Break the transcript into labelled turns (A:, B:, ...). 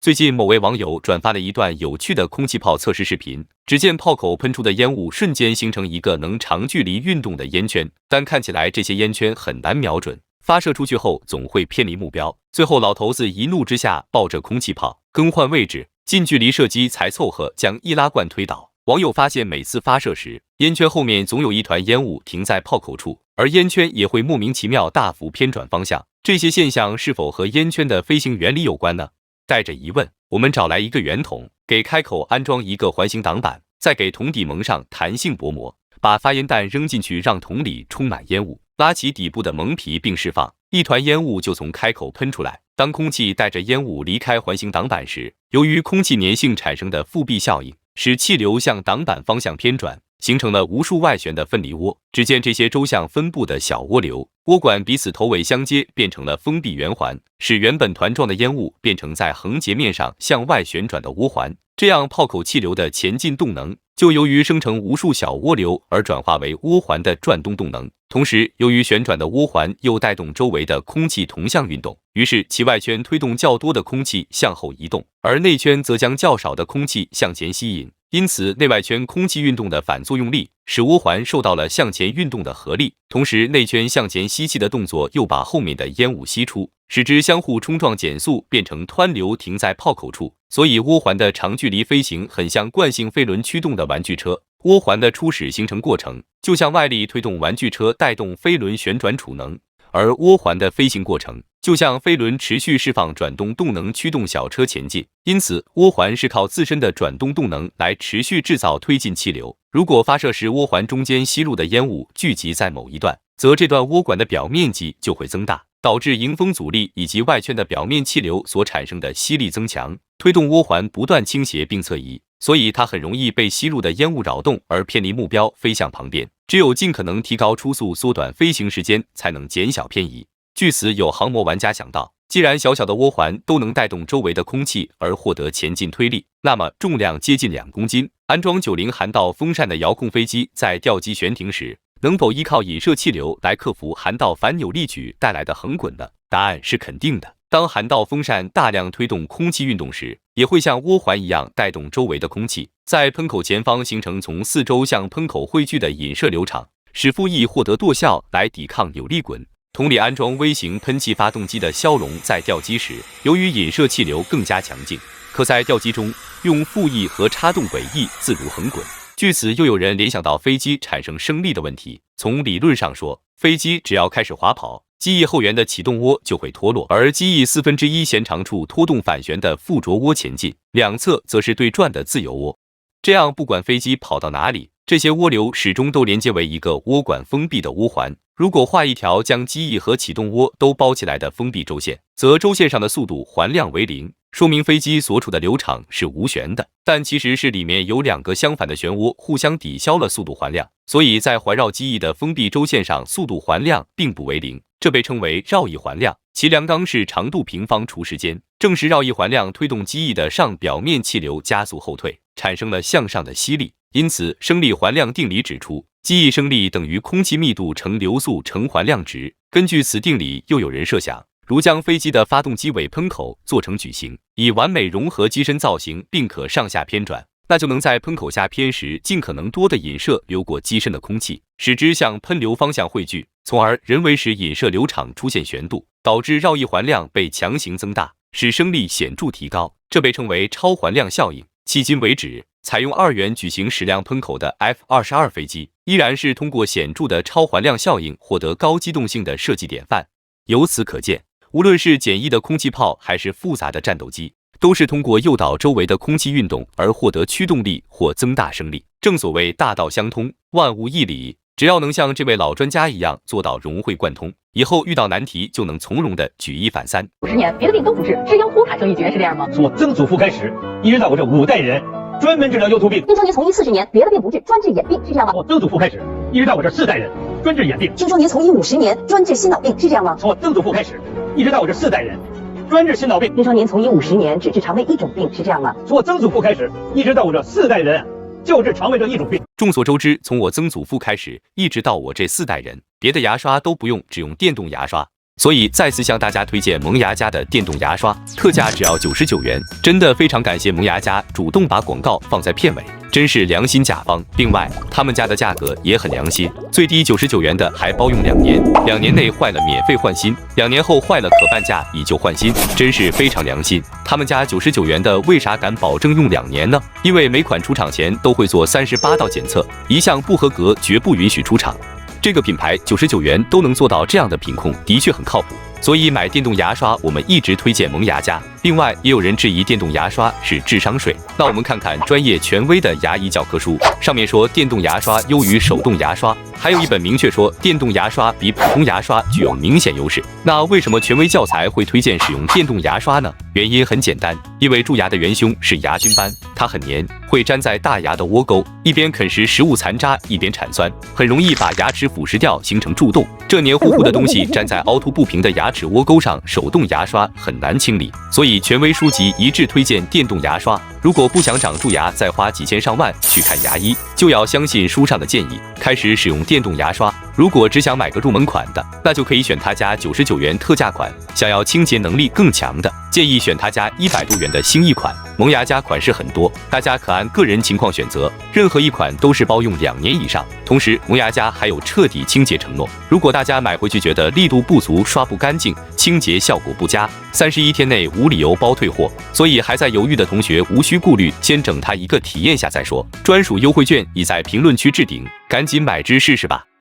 A: 最近某位网友转发了一段有趣的空气炮测试视频，只见炮口喷出的烟雾瞬间形成一个能长距离运动的烟圈，但看起来这些烟圈很难瞄准，发射出去后总会偏离目标。最后老头子一怒之下抱着空气炮更换位置，近距离射击才凑合将易拉罐推倒。网友发现每次发射时，烟圈后面总有一团烟雾停在炮口处，而烟圈也会莫名其妙大幅偏转方向。这些现象是否和烟圈的飞行原理有关呢？带着疑问，我们找来一个圆筒，给开口安装一个环形挡板，再给筒底蒙上弹性薄膜，把发烟弹扔进去，让筒里充满烟雾，拉起底部的蒙皮并释放，一团烟雾就从开口喷出来。当空气带着烟雾离开环形挡板时，由于空气粘性产生的复壁效应，使气流向挡板方向偏转，形成了无数外旋的分离涡。只见这些周向分布的小涡流，涡管彼此头尾相接，变成了封闭圆环，使原本团状的烟雾变成在横截面上向外旋转的涡环。这样炮口气流的前进动能就由于生成无数小涡流而转化为涡环的转动动能。同时，由于旋转的涡环又带动周围的空气同向运动，于是其外圈推动较多的空气向后移动，而内圈则将较少的空气向前吸引。因此，内外圈空气运动的反作用力使涡环受到了向前运动的合力，同时内圈向前吸气的动作又把后面的烟雾吸出，使之相互冲撞减速，变成湍流停在炮口处。所以涡环的长距离飞行很像惯性飞轮驱动的玩具车，涡环的初始形成过程就像外力推动玩具车带动飞轮旋转储能，而涡环的飞行过程就像飞轮持续释放转动动能驱动小车前进。因此，涡环是靠自身的转动动能来持续制造推进气流。如果发射时涡环中间吸入的烟雾聚集在某一段，则这段涡管的表面积就会增大，导致迎风阻力以及外圈的表面气流所产生的吸力增强，推动涡环不断倾斜并侧移，所以它很容易被吸入的烟雾扰动而偏离目标，飞向旁边。只有尽可能提高初速，缩短飞行时间，才能减小偏移。据此，有航模玩家想到，既然小小的涡环都能带动周围的空气而获得前进推力，那么重量接近2公斤，安装90涵道风扇的遥控飞机在吊机悬停时，能否依靠引射气流来克服涵道反扭力矩带来的横滚呢？答案是肯定的。当涵道风扇大量推动空气运动时，也会像涡环一样带动周围的空气，在喷口前方形成从四周向喷口汇聚的引射流场，使副翼获得舵效来抵抗扭力滚。筒里安装微型喷气发动机的枭龙在吊机时，由于引射气流更加强劲，可在吊机中用副翼和插动尾翼自如横滚。据此，又有人联想到飞机产生升力的问题。从理论上说，飞机只要开始滑跑，机翼后缘的启动涡就会脱落，而机翼1/4弦长处拖动反旋的附着涡前进，两侧则是对转的自由涡。这样不管飞机跑到哪里，这些涡流始终都连接为一个涡管封闭的涡环。如果画一条将机翼和启动涡都包起来的封闭周线，则周线上的速度环量为0，说明飞机所处的流场是无旋的，但其实是里面有2个相反的旋涡互相抵消了速度环量，所以在环绕机翼的封闭周线上，速度环量并不为0，这被称为绕翼环量，其量纲是长度平方除时间。正是绕翼环量推动机翼的上表面气流加速后退，产生了向上的吸力。因此，升力环量定理指出，机翼升力等于空气密度乘流速乘环量值。根据此定理，又有人设想，如将飞机的发动机尾喷口做成矩形，以完美融合机身造型，并可上下偏转，那就能在喷口下偏时尽可能多的引射流过机身的空气，使之向喷流方向汇聚，从而人为使引射流场出现旋度，导致绕翼环量被强行增大，使升力显著提高，这被称为超环量效应。迄今为止，采用2元矩形矢量喷口的 F-22 飞机，依然是通过显著的超环量效应获得高机动性的设计典范。由此可见，无论是简易的空气炮还是复杂的战斗机，都是通过诱导周围的空气运动而获得驱动力或增大升力。正所谓大道相通，万物一理，只要能像这位老专家一样做到融会贯通，以后遇到难题就能从容的举一反三。
B: 50年别的病都不治，只因呼卡生一绝，是这样吗？
C: 从我曾祖父开始，一直到我这5代人，专门治疗腰突病。
B: 听说您从医40年，别的病不治，专治眼病，是这样吗？
C: 从我曾祖父开始，一直到我这4代人，专治眼病。
B: 听说您从医50年，专治心脑病，是这样吗？
C: 从我曾祖父开始，一直到我这4代人，专治心脑病。
B: 听说您从医50年，只治肠胃1种病，是这样吗？
C: 从我曾祖父开始，一直到我这4代人，就治肠胃这1种病。
A: 众所周知，从我曾祖父开始，一直到我这4代人，别的牙刷都不用，只用电动牙刷。所以再次向大家推荐萌芽家的电动牙刷，特价只要99元，真的非常感谢萌芽家主动把广告放在片尾，真是良心甲方。另外，他们家的价格也很良心，最低99元的还包用2年，2年内坏了免费换新，2年后坏了可半价以旧换新，真是非常良心。他们家99元的为啥敢保证用2年呢？因为每款出厂前都会做38道检测，一项不合格绝不允许出厂。这个品牌99元都能做到这样的品控，的确很靠谱。所以买电动牙刷，我们一直推荐萌芽家。另外，也有人质疑电动牙刷是智商税。那我们看看专业权威的牙医教科书，上面说电动牙刷优于手动牙刷，还有一本明确说电动牙刷比普通牙刷具有明显优势。那为什么权威教材会推荐使用电动牙刷呢？原因很简单，因为蛀牙的元凶是牙菌斑，它很黏，会粘在大牙的窝沟，一边啃食食物残渣，一边产酸，很容易把牙齿腐蚀掉，形成蛀洞。这黏糊糊的东西粘在凹凸不平的牙齿窝沟上，手动牙刷很难清理。所以权威书籍一致推荐电动牙刷。如果不想长蛀牙，再花几千上万去看牙医，就要相信书上的建议，开始使用电动牙刷。如果只想买个入门款的，那就可以选他家99元特价款；想要清洁能力更强的，建议选他家100多元的星一款。萌芽家款式很多，大家可按个人情况选择，任何一款都是包用2年以上。同时，萌芽家还有彻底清洁承诺。如果大家买回去觉得力度不足、刷不干净、清洁效果不佳，31天内无理由包退货。所以还在犹豫的同学无需顾虑，先整它一个体验下再说。专属优惠券已在评论区置顶，赶紧买支试试吧。